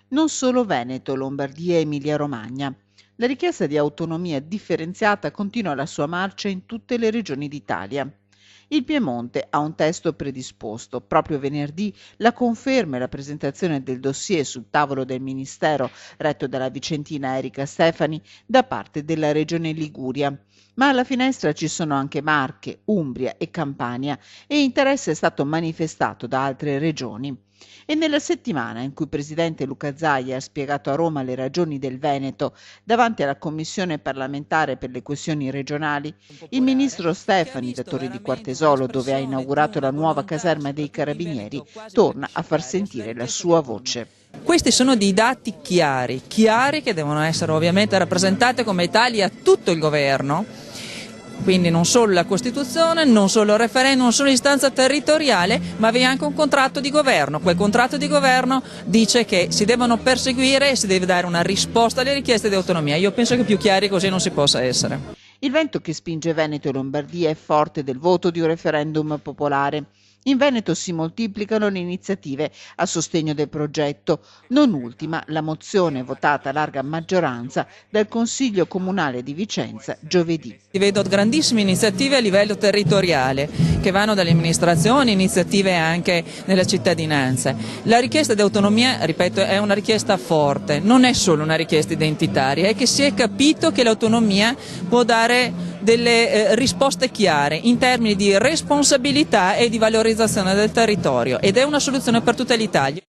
non solo Veneto, Lombardia e Emilia-Romagna. La richiesta di autonomia differenziata continua la sua marcia in tutte le regioni d'Italia. Il Piemonte ha un testo predisposto. Proprio venerdì la conferma e la presentazione del dossier sul tavolo del Ministero, retto dalla vicentina Erika Stefani, da parte della Regione Liguria. Ma alla finestra ci sono anche Marche, Umbria e Campania e interesse è stato manifestato da altre regioni. E nella settimana in cui il presidente Luca Zaia ha spiegato a Roma le ragioni del Veneto davanti alla Commissione parlamentare per le questioni regionali, il ministro Stefani, da Torre di Quartesolo, dove ha inaugurato la nuova caserma dei Carabinieri, torna a far sentire la sua voce. Questi sono dei dati chiari che devono essere ovviamente rappresentati come tali a tutto il governo. Quindi non solo la Costituzione, non solo il referendum, non solo l'istanza territoriale, ma vi è anche un contratto di governo. Quel contratto di governo dice che si devono perseguire e si deve dare una risposta alle richieste di autonomia. Io penso che più chiari così non si possa essere. Il vento che spinge Veneto e Lombardia è forte del voto di un referendum popolare. In Veneto si moltiplicano le iniziative a sostegno del progetto, non ultima la mozione votata a larga maggioranza dal Consiglio Comunale di Vicenza giovedì. Vedo grandissime iniziative a livello territoriale che vanno dalle amministrazioni, iniziative anche nella cittadinanza. La richiesta di autonomia, ripeto, è una richiesta forte, non è solo una richiesta identitaria, è che si è capito che l'autonomia può dare delle risposte chiare in termini di responsabilità e di valorizzazione del territorio ed è una soluzione per tutta l'Italia.